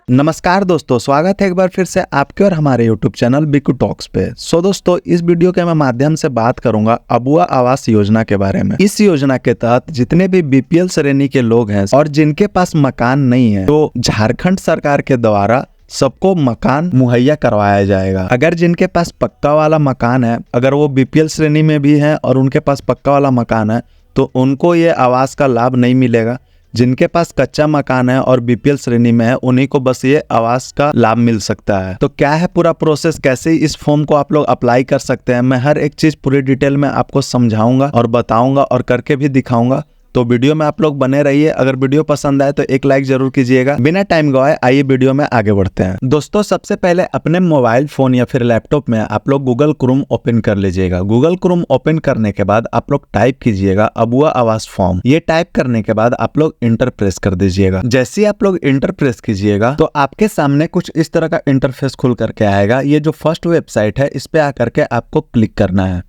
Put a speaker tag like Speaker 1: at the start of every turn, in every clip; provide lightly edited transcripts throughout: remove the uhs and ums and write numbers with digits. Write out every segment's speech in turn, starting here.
Speaker 1: नमस्कार दोस्तों, स्वागत है एक बार फिर से आपके और हमारे YouTube चैनल बिकू टॉक्स पे। दोस्तों, इस वीडियो के मैं माध्यम से बात करूंगा अबुआ आवास योजना के बारे में। इस योजना के तहत जितने भी बीपीएल श्रेणी के लोग हैं और जिनके पास मकान नहीं है, तो झारखंड सरकार के द्वारा सबको मकान मुहैया करवाया जाएगा। अगर जिनके पास पक्का वाला मकान है, अगर वो बीपीएल श्रेणी में भी है और उनके पास पक्का वाला मकान है, तो उनको ये आवास का लाभ नहीं मिलेगा। जिनके पास कच्चा मकान है और बीपीएल श्रेणी में है, उन्हीं को बस ये आवास का लाभ मिल सकता है। तो क्या है पूरा प्रोसेस, कैसे इस फॉर्म को आप लोग अप्लाई कर सकते हैं, मैं हर एक चीज पूरी डिटेल में आपको समझाऊंगा और बताऊंगा और करके भी दिखाऊंगा। तो वीडियो में आप लोग बने रहिए। अगर वीडियो पसंद आए तो एक लाइक जरूर कीजिएगा। बिना टाइम गवाए आइए वीडियो में आगे बढ़ते हैं। दोस्तों, सबसे पहले अपने मोबाइल फोन या फिर लैपटॉप में आप लोग गूगल क्रोम ओपन कर लीजिएगा। गूगल क्रोम ओपन करने के बाद आप लोग टाइप कीजिएगा अबुआ आवास फॉर्म। ये टाइप करने के बाद आप लोग इंटर प्रेस कर दीजिएगा। जैसे ही आप लोग इंटर प्रेस कीजिएगा तो आपके सामने कुछ इस तरह का इंटरफेस खुल करके आएगा। ये जो फर्स्ट वेबसाइट है, इस पे आकर के आपको क्लिक करना है।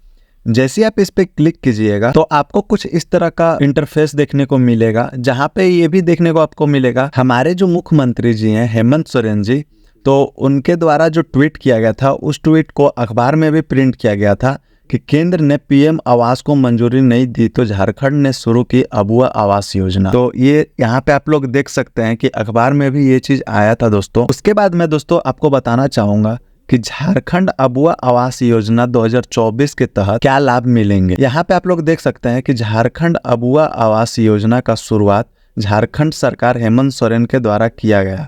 Speaker 1: जैसे आप इस पे क्लिक कीजिएगा तो आपको कुछ इस तरह का इंटरफेस देखने को मिलेगा, जहां पे ये भी देखने को आपको मिलेगा हमारे जो मुख्यमंत्री जी हैं हेमंत सोरेन जी, तो उनके द्वारा जो ट्वीट किया गया था, उस ट्वीट को अखबार में भी प्रिंट किया गया था कि केंद्र ने पीएम आवास को मंजूरी नहीं दी तो झारखंड ने शुरू की अबुआ आवास योजना। तो ये यहाँ पे आप लोग देख सकते हैं कि अखबार में भी ये चीज आया था दोस्तों। उसके बाद मैं दोस्तों आपको बताना चाहूंगा कि झारखंड अबुआ आवास योजना 2024 के तहत क्या लाभ मिलेंगे। यहाँ पे आप लोग देख सकते हैं कि झारखंड अबुआ आवास योजना का शुरुआत झारखंड सरकार हेमंत सोरेन के द्वारा किया गया।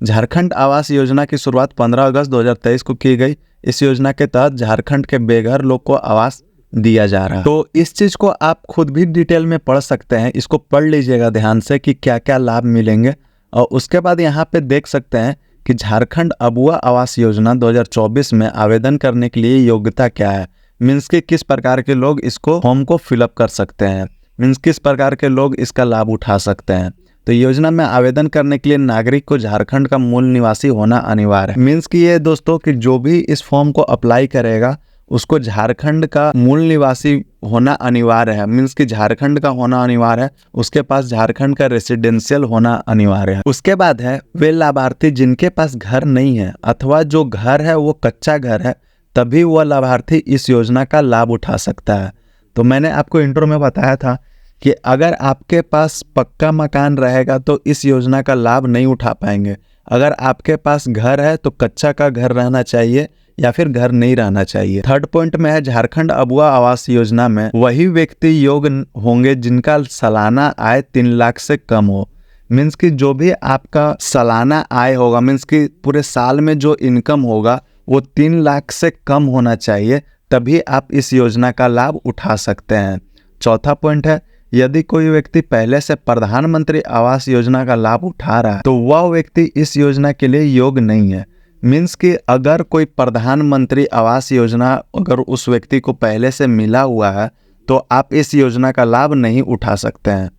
Speaker 1: झारखंड आवास योजना की शुरुआत 15 अगस्त 2023 को की गई। इस योजना के तहत झारखंड के बेघर लोग को आवास दिया जा रहा है। तो इस चीज को आप खुद भी डिटेल में पढ़ सकते हैं। इसको पढ़ लीजिएगा ध्यान से कि क्या क्या लाभ मिलेंगे। और उसके बाद यहाँ पे देख सकते हैं कि झारखंड अबुआ आवास योजना 2024 में आवेदन करने के लिए योग्यता क्या है, मीन्स कि किस प्रकार के लोग इसको फॉर्म को फिलअप कर सकते हैं, मीन्स किस प्रकार के लोग इसका लाभ उठा सकते हैं। तो योजना में आवेदन करने के लिए नागरिक को झारखंड का मूल निवासी होना अनिवार्य है। मीन्स कि ये दोस्तों कि जो भी इस फॉर्म को अप्लाई करेगा उसको झारखंड का मूल निवासी होना अनिवार्य है। मीन्स कि झारखंड का होना अनिवार्य है, उसके पास झारखंड का रेसिडेंशियल होना अनिवार्य है। उसके बाद है वे लाभार्थी जिनके पास घर नहीं है अथवा जो घर है वो कच्चा घर है, तभी वह लाभार्थी इस योजना का लाभ उठा सकता है। तो मैंने आपको इंट्रो में बताया था कि अगर आपके पास पक्का मकान रहेगा तो इस योजना का लाभ नहीं उठा पाएंगे। अगर आपके पास घर है तो कच्चा का घर रहना चाहिए या फिर घर नहीं रहना चाहिए। थर्ड पॉइंट में है झारखंड अबुआ आवास योजना में वही व्यक्ति योग्य होंगे जिनका सालाना आय 3 लाख से कम हो। मीन्स कि जो भी आपका सालाना आय होगा, मीन्स कि पूरे साल में जो इनकम होगा वो 3 लाख से कम होना चाहिए, तभी आप इस योजना का लाभ उठा सकते हैं। चौथा पॉइंट है यदि कोई व्यक्ति पहले से प्रधानमंत्री आवास योजना का लाभ उठा रहा है तो वह व्यक्ति इस योजना के लिए योग्य नहीं है। मीन्स कि अगर कोई प्रधानमंत्री आवास योजना अगर उस व्यक्ति को पहले से मिला हुआ है तो आप इस योजना का लाभ नहीं उठा सकते हैं।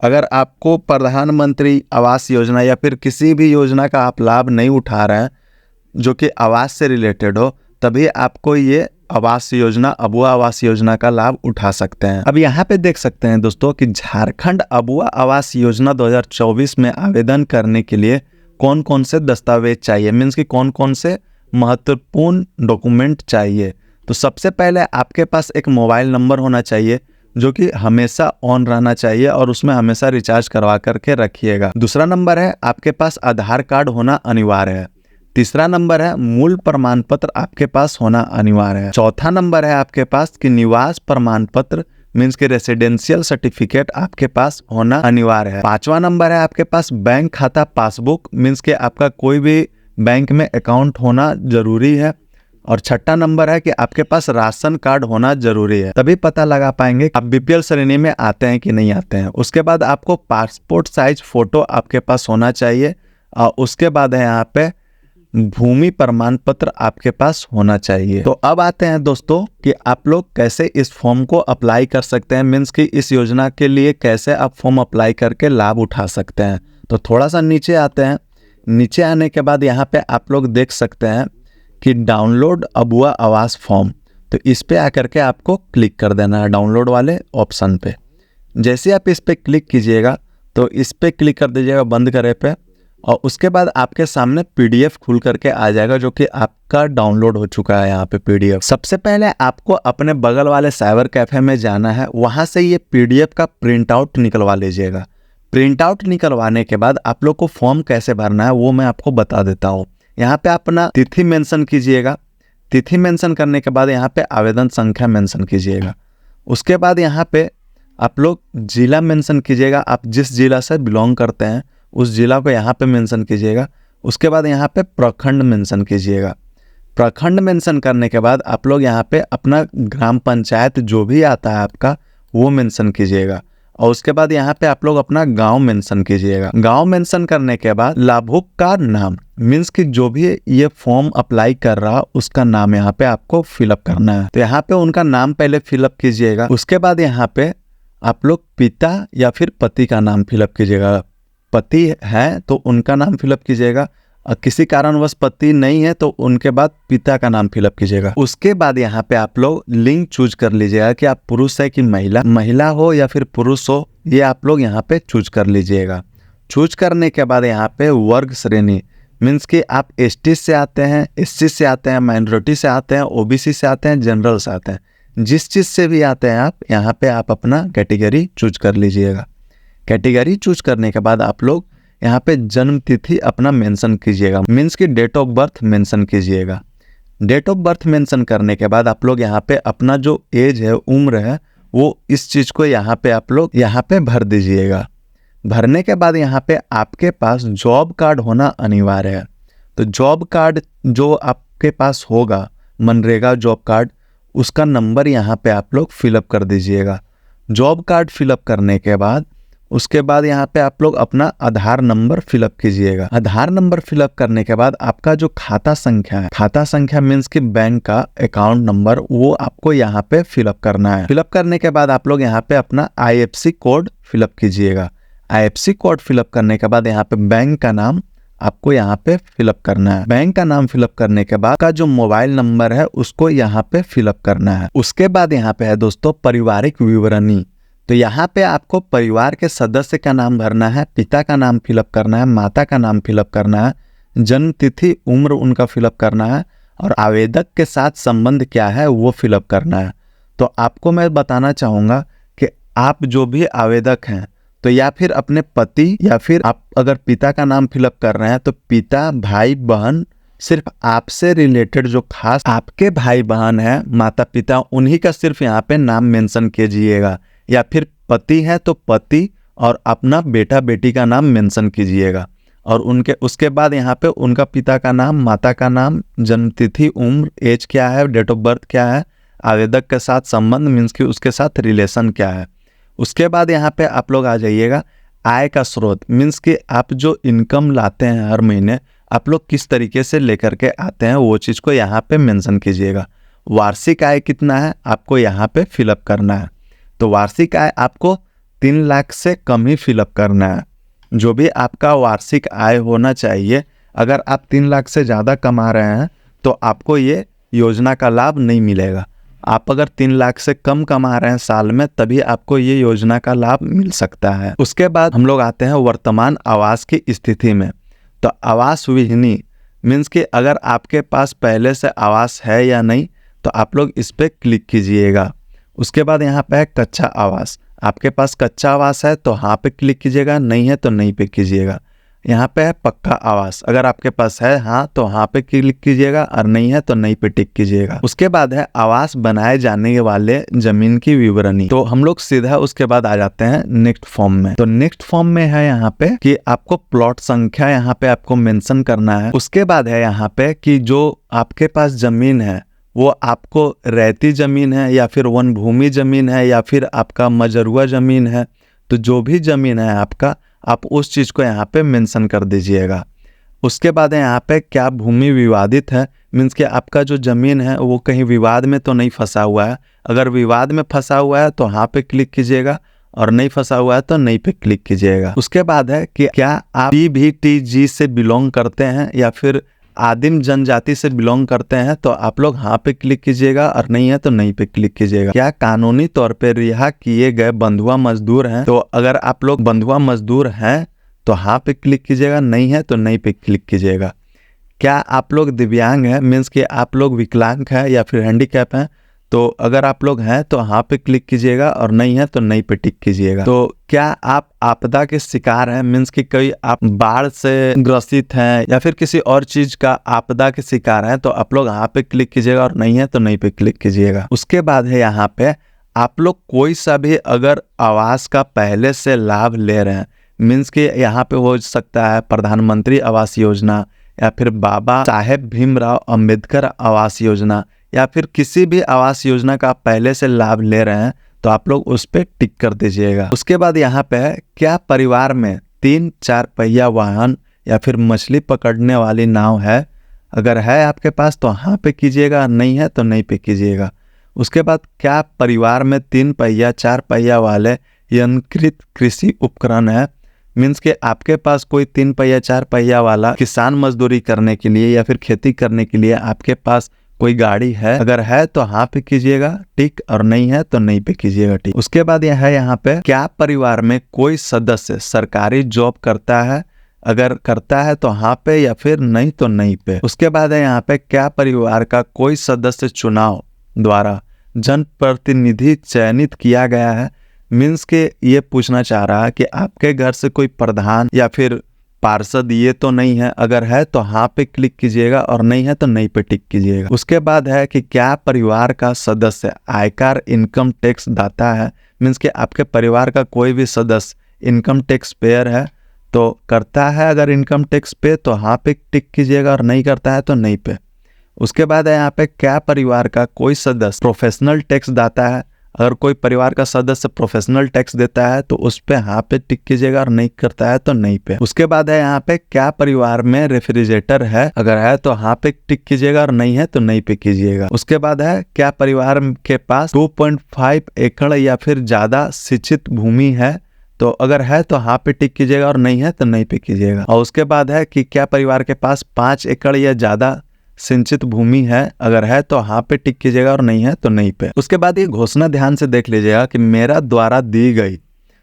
Speaker 1: अगर आपको प्रधानमंत्री आवास योजना या फिर किसी भी योजना का आप लाभ नहीं उठा रहे हैं जो कि आवास से रिलेटेड हो, तभी आपको ये आवास योजना अबुआ आवास योजना का लाभ उठा सकते हैं। अब यहाँ पे देख सकते हैं दोस्तों कि झारखंड अबुआ आवास योजना 2024 में आवेदन करने के लिए कौन कौन से दस्तावेज चाहिए, मीन्स कि कौन कौन से महत्वपूर्ण डॉक्यूमेंट चाहिए। तो सबसे पहले आपके पास एक मोबाइल नंबर होना चाहिए जो कि हमेशा ऑन रहना चाहिए और उसमें हमेशा रिचार्ज करवा करके रखिएगा। दूसरा नंबर है आपके पास आधार कार्ड होना अनिवार्य है। तीसरा नंबर है मूल प्रमाण पत्र आपके पास होना अनिवार्य है। चौथा नंबर है आपके पास कि निवास प्रमाण पत्र मीन्स के रेसिडेंशियल सर्टिफिकेट आपके पास होना अनिवार्य है। पांचवा नंबर है आपके पास बैंक खाता पासबुक, मीन्स के आपका कोई भी बैंक में अकाउंट होना जरूरी है। और छठा नंबर है कि आपके पास राशन कार्ड होना जरूरी है, तभी पता लगा पाएंगे आप बीपीएल श्रेणी में आते हैं कि नहीं आते हैं। उसके बाद आपको पासपोर्ट साइज फोटो आपके पास होना चाहिए और उसके बाद है यहाँ पे भूमि प्रमाण पत्र आपके पास होना चाहिए। तो अब आते हैं दोस्तों कि आप लोग कैसे इस फॉर्म को अप्लाई कर सकते हैं, मीन्स कि इस योजना के लिए कैसे आप फॉर्म अप्लाई करके लाभ उठा सकते हैं। तो थोड़ा सा नीचे आते हैं। नीचे आने के बाद यहाँ पे आप लोग देख सकते हैं कि डाउनलोड अबुआ आवास फॉर्म, तो इस पे आकर के आपको क्लिक कर देना है डाउनलोड वाले ऑप्शन पे। जैसे आप इस पे क्लिक कीजिएगा तो इस पे क्लिक कर दीजिएगा बंद करे पे। और उसके बाद आपके सामने पीडीएफ खुल करके आ जाएगा, जो कि आपका डाउनलोड हो चुका है यहाँ पे पीडीएफ। सबसे पहले आपको अपने बगल वाले साइबर कैफे में जाना है, वहाँ से ये पीडीएफ का प्रिंट आउट निकलवा लीजिएगा। प्रिंट आउट निकलवाने के बाद आप लोग को फॉर्म कैसे भरना है वो मैं आपको बता देता हूँ। यहाँ पे अपना तिथि मेंशन कीजिएगा। तिथि मेंशन करने के बाद यहाँ पे आवेदन संख्या मेंशन कीजिएगा। उसके बाद यहाँ पे आप लोग जिला मेंशन कीजिएगा, आप जिस जिला से बिलोंग करते हैं उस जिला को यहाँ पे मेंशन कीजिएगा। उसके बाद यहाँ पे प्रखंड मेंशन कीजिएगा। प्रखंड मेंशन करने के बाद आप लोग यहाँ पे अपना ग्राम पंचायत जो भी आता है आपका वो मेंशन कीजिएगा। और उसके बाद यहाँ पे आप लोग अपना गांव मेंशन कीजिएगा। गांव मेंशन करने के बाद लाभुक का नाम मीन्स कि जो भी ये फॉर्म अप्लाई कर रहा उसका नाम यहाँ पे आपको फिलअप करना है। तो यहाँ पे उनका नाम पहले फिलअप कीजिएगा। उसके बाद यहाँ पे आप लोग पिता या फिर पति का नाम फिलअप कीजिएगा। पति है तो उनका नाम फिलअप कीजिएगा, और किसी कारणवश पति नहीं है तो उनके बाद पिता का नाम फिलअप कीजिएगा। उसके बाद यहाँ पे आप लोग लिंग चूज कर लीजिएगा कि आप पुरुष है कि महिला हो या फिर पुरुष हो, ये आप लोग यहाँ पे चूज कर लीजिएगा। चूज करने के बाद यहाँ पे वर्ग श्रेणी मीन्स कि आप एसटी से आते हैं, एससी से आते हैं, माइनॉरिटी से आते हैं, ओबीसी से आते हैं, जनरल से आते हैं, जिस चीज़ से भी आते हैं आप यहाँ पे आप अपना कैटेगरी चूज कर लीजिएगा। कैटेगरी चूज करने के बाद आप लोग यहाँ पे जन्म तिथि अपना मेंशन कीजिएगा, मीन्स कि डेट ऑफ बर्थ मेंशन कीजिएगा। डेट ऑफ बर्थ मेंशन करने के बाद आप लोग यहाँ पे अपना जो एज है, उम्र है, वो इस चीज़ को यहाँ पे आप लोग यहाँ पे भर दीजिएगा। भरने के बाद यहाँ पे आपके पास जॉब कार्ड होना अनिवार्य है। तो जॉब कार्ड जो आपके पास होगा, मनरेगा जॉब कार्ड, उसका नंबर यहाँ पे आप लोग फिलअप कर दीजिएगा। जॉब कार्ड फिलअप करने के बाद उसके बाद यहाँ पे आप लोग अपना आधार नंबर फिलअप कीजिएगा। आधार नंबर फिलअप करने के बाद आपका जो खाता संख्या है, खाता संख्या मीन्स कि बैंक का अकाउंट नंबर, वो आपको यहाँ पे फिलअप करना है। फिलअप करने के बाद आप लोग यहाँ पे अपना IFSC कोड फिलअप कीजिएगा। IFSC कोड फिलअप करने के बाद यहाँ पे बैंक का नाम आपको यहाँ पे फिलअप करना है। बैंक का नाम फिलअप करने के बाद का जो मोबाइल नंबर है उसको यहाँ पे फिलअप करना है। उसके बाद यहाँ पे है दोस्तों पारिवारिक विवरणी। तो यहाँ पे आपको परिवार के सदस्य का नाम भरना है, पिता का नाम फिलअप करना है, माता का नाम फिलअप करना है, जन्म तिथि उम्र उनका फिलअप करना है, और आवेदक के साथ संबंध क्या है वो फिलअप करना है। तो आपको मैं बताना चाहूँगा कि आप जो भी आवेदक हैं तो या फिर अपने पति या फिर आप अगर पिता का नाम फिलअप कर रहे हैं तो पिता, भाई, बहन, सिर्फ आपसे रिलेटेड जो खास आपके भाई बहन हैं, माता पिता, उन्हीं का सिर्फ यहाँ पे नाम मेंशन कीजिएगा। या फिर पति है तो पति और अपना बेटा बेटी का नाम मेंशन कीजिएगा। और उनके उसके बाद यहाँ पे उनका पिता का नाम, माता का नाम, जन्म तिथि, उम्र, एज क्या है, डेट ऑफ बर्थ क्या है, आवेदक के साथ संबंध मीन्स कि उसके साथ रिलेशन क्या है। उसके बाद यहाँ पे आप लोग आ जाइएगा आय का स्रोत मीन्स कि आप जो इनकम लाते हैं हर महीने आप लोग किस तरीके से लेकर के आते हैं वो चीज़ को यहाँ पे मेंशन कीजिएगा। वार्षिक आय कितना है आपको यहाँ पे फिलअप करना है। तो वार्षिक आय आपको 3 लाख से कम ही फिलअप करना है। जो भी आपका वार्षिक आय होना चाहिए, अगर आप 3 लाख से ज़्यादा कमा रहे हैं तो आपको ये योजना का लाभ नहीं मिलेगा। आप अगर 3 लाख से कम कमा रहे हैं साल में तभी आपको ये योजना का लाभ मिल सकता है। उसके बाद हम लोग आते हैं वर्तमान आवास की स्थिति में। तो आवास विहीनी मीन्स कि अगर आपके पास पहले से आवास है या नहीं तो आप लोग इस पर क्लिक कीजिएगा। उसके बाद यहाँ पे है कच्चा आवास। आपके पास कच्चा आवास है तो हाँ पे क्लिक कीजिएगा, नहीं है तो नहीं पे कीजिएगा। यहाँ पे है पक्का आवास, अगर आपके पास है हाँ तो हाँ पे क्लिक कीजिएगा और नहीं है तो नहीं पे टिक कीजिएगा। उसके बाद है आवास बनाए जाने वाले जमीन की विवरणी। तो हम लोग सीधा उसके बाद आ जाते हैं नेक्स्ट फॉर्म में। तो नेक्स्ट फॉर्म में है यहाँ पे कि आपको प्लॉट संख्या यहाँ पे आपको मेंशन करना है। उसके बाद है यहाँ पे कि जो आपके पास जमीन है वो आपको रहती जमीन है या फिर वन भूमि जमीन है या फिर आपका मजरुआ जमीन है। तो जो भी जमीन है आपका, आप उस चीज़ को यहाँ पे मेंशन कर दीजिएगा। उसके बाद है यहाँ पे क्या भूमि विवादित है, मीन्स कि आपका जो ज़मीन है वो कहीं विवाद में तो नहीं फंसा हुआ है। अगर विवाद में फंसा हुआ है तो हाँ पे क्लिक कीजिएगा और नहीं फंसा हुआ है तो नहीं पे क्लिक कीजिएगा। उसके बाद है कि क्या आप PVTG से बिलोंग करते हैं या फिर आदिम जनजाति से बिलोंग करते हैं तो आप लोग हाँ पे क्लिक कीजिएगा और नहीं है तो नहीं पे क्लिक कीजिएगा। क्या कानूनी तौर पे रिहा किए गए बंधुआ मजदूर हैं, तो अगर आप लोग बंधुआ मजदूर हैं तो हाँ पे क्लिक कीजिएगा, नहीं है तो नहीं पे क्लिक कीजिएगा। क्या आप लोग दिव्यांग हैं, मीन्स कि आप लोग विकलांग हैं या फिर हैंडीकैप हैं, तो अगर आप लोग हैं तो हाँ पे क्लिक कीजिएगा और नहीं है तो नहीं पे टिक कीजिएगा। तो क्या आप आपदा के शिकार हैं, मीन्स कि कोई आप बाढ़ से ग्रसित हैं या फिर किसी और चीज का आपदा के शिकार हैं, तो आप लोग हाँ पे क्लिक कीजिएगा और नहीं है तो नहीं पे क्लिक कीजिएगा। उसके बाद है यहाँ पे आप लोग कोई सा भी अगर आवास का पहले से लाभ ले रहे हैं, मीन्स कि यहाँ पे हो सकता है प्रधानमंत्री आवास योजना या फिर बाबा साहेब भीमराव अंबेडकर आवास योजना या फिर किसी भी आवास योजना का आप पहले से लाभ ले रहे हैं, तो आप लोग उस पर टिक कर दीजिएगा। उसके बाद यहाँ पे क्या परिवार में 3-4 पहिया वाहन या फिर मछली पकड़ने वाली नाव है, अगर है आपके पास तो हाँ पे कीजिएगा, नहीं है तो नहीं पे कीजिएगा। उसके बाद क्या परिवार में 3 पहिया 4 पहिया वाले यंत्रित कृषि उपकरण है, मीन्स के आपके पास कोई 3 पहिया 4 पहिया वाला किसान मजदूरी करने के लिए या फिर खेती करने के लिए आपके पास कोई गाड़ी है, अगर है तो हाँ पे कीजिएगा टिक और नहीं है तो नहीं पे कीजिएगा टिक। उसके बाद यह है यहाँ पे क्या परिवार में कोई सदस्य सरकारी जॉब करता है, अगर करता है तो हाँ पे या फिर नहीं तो नहीं पे। उसके बाद है यहाँ पे क्या परिवार का कोई सदस्य चुनाव द्वारा जनप्रतिनिधि चयनित किया गया है, मीन्स के ये पूछना चाह रहा है कि आपके घर से कोई प्रधान या फिर पार्षद ये तो नहीं है, अगर है तो हाँ पे क्लिक कीजिएगा और नहीं है तो नहीं पे टिक कीजिएगा। उसके बाद है कि क्या परिवार का सदस्य आयकर इनकम टैक्स दाता है, मीन्स कि आपके परिवार का कोई भी सदस्य इनकम टैक्स पेयर है, तो करता है अगर इनकम टैक्स पे तो हाँ पे टिक कीजिएगा और नहीं करता है तो नहीं पे। उसके बाद है यहाँ पे क्या परिवार का कोई सदस्य प्रोफेशनल टैक्स दाता है, अगर कोई परिवार का सदस्य प्रोफेशनल टैक्स देता है तो उस पे हाँ पे टिक कीजिएगा और नहीं करता है तो नहीं पे। उसके बाद है यहाँ पे क्या परिवार में रेफ्रिजरेटर है, अगर है तो हाँ पे टिक कीजिएगा और नहीं है तो नहीं पे कीजिएगा। उसके बाद है क्या परिवार के पास 2.5 एकड़ या फिर ज्यादा सिंचित भूमि है, तो अगर है तो हाँ पे टिक कीजिएगा और नहीं है तो नहीं पे कीजिएगा। और उसके बाद है कि क्या परिवार के पास 5 एकड़ या ज्यादा सिंचित भूमि है, अगर है तो हाँ पे टिक कीजिएगा और नहीं है तो नहीं पे। उसके बाद ये घोषणा ध्यान से देख लीजिएगा कि मेरा द्वारा दी गई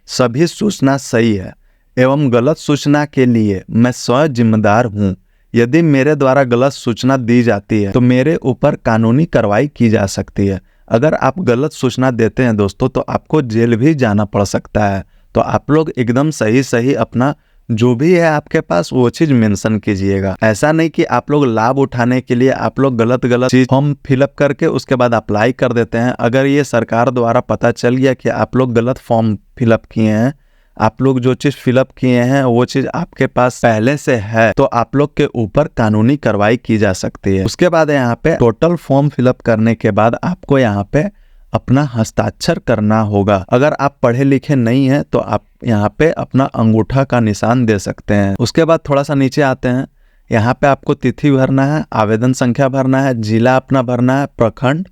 Speaker 1: सभी सूचना सही है एवं गलत सूचना के लिए मैं स्वयं जिम्मेदार हूँ। यदि मेरे द्वारा गलत सूचना दी जाती है तो मेरे ऊपर कानूनी कार्रवाई की जा सकती है। अगर आप गलत सूचना देते हैं दोस्तों तो आपको जेल भी जाना पड़ सकता है। तो आप लोग एकदम सही अपना जो भी है आपके पास वो चीज मेंशन कीजिएगा। ऐसा नहीं कि आप लोग लाभ उठाने के लिए आप लोग गलत चीज फॉर्म फिलअप करके उसके बाद अप्लाई कर देते हैं। अगर ये सरकार द्वारा पता चल गया कि आप लोग गलत फॉर्म फिलअप किए हैं, आप लोग जो चीज फिलअप किए हैं वो चीज आपके पास पहले से है, तो आप लोग के ऊपर कानूनी कार्रवाई की जा सकती है। उसके बाद यहाँ पे टोटल फॉर्म फिलअप करने के बाद आपको यहाँ पे अपना हस्ताक्षर करना होगा। अगर आप पढ़े लिखे नहीं हैं तो आप यहाँ पे अपना अंगूठा का निशान दे सकते हैं। उसके बाद थोड़ा सा नीचे आते हैं, यहाँ पे आपको तिथि भरना है, आवेदन संख्या भरना है, जिला अपना भरना है, प्रखंड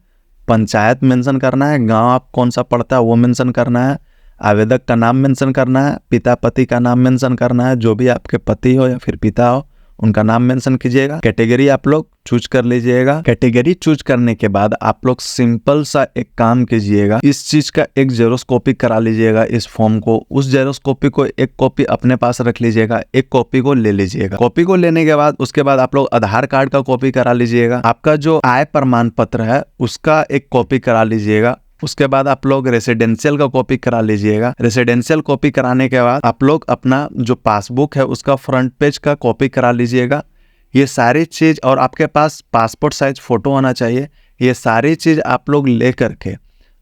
Speaker 1: पंचायत मेंशन करना है, गांव आप कौन सा पड़ता है वो मेंशन करना है, आवेदक का नाम मेंशन करना है, पिता पति का नाम मेंशन करना है, जो भी आपके पति हो या फिर पिता हो उनका नाम मेंशन कीजिएगा। कैटेगरी आप लोग चूज कर लीजिएगा। कैटेगरी चूज करने के बाद आप लोग सिंपल सा एक काम कीजिएगा, इस चीज का एक जेरोक्स कॉपी करा लीजिएगा इस फॉर्म को। उस जेरोक्स कॉपी को एक कॉपी अपने पास रख लीजिएगा, एक कॉपी को ले लीजिएगा। कॉपी को लेने के बाद उसके बाद आप लोग आधार कार्ड का कॉपी करा लीजिएगा। आपका जो आय प्रमाण पत्र है उसका एक कॉपी करा लीजिएगा। उसके बाद आप लोग रेसिडेंशियल का कॉपी करा लीजिएगा। रेसिडेंशियल कॉपी कराने के बाद आप लोग अपना जो पासबुक है उसका फ्रंट पेज का कॉपी करा लीजिएगा। ये सारी चीज, और आपके पास पासपोर्ट साइज फोटो होना चाहिए। ये सारी चीज आप लोग ले करके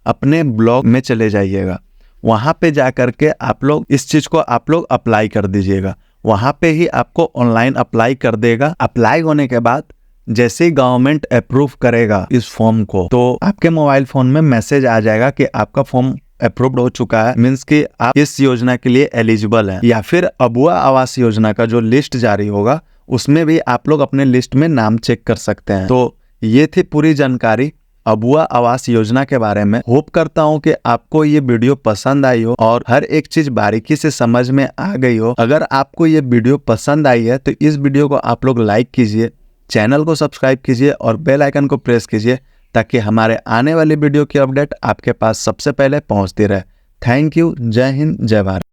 Speaker 1: अपने ब्लॉग में चले जाइएगा। वहां पे जा करके आप लोग इस चीज को आप लोग अप्लाई कर दीजिएगा। वहां पे ही आपको ऑनलाइन अप्लाई कर देगा। अप्लाई होने के बाद जैसे ही गवर्नमेंट अप्रूव करेगा इस फॉर्म को, तो आपके मोबाइल फोन में मैसेज आ जाएगा कि आपका फॉर्म अप्रूव्ड हो चुका है, मीन्स कि आप इस योजना के लिए एलिजिबल हैं। या फिर अबुआ आवास योजना का जो लिस्ट जारी होगा उसमें भी आप लोग अपने लिस्ट में नाम चेक कर सकते हैं। तो ये थी पूरी जानकारी अबुआ आवास योजना के बारे में। होप करता हूँ कि आपको ये वीडियो पसंद आई हो और हर एक चीज बारीकी से समझ में आ गई हो। अगर आपको ये वीडियो पसंद आई है तो इस वीडियो को आप लोग लाइक कीजिए, चैनल को सब्सक्राइब कीजिए और बेल आइकन को प्रेस कीजिए ताकि हमारे आने वाली वीडियो की अपडेट आपके पास सबसे पहले पहुंचती रहे। Thank you. जय हिंद, जय भारत।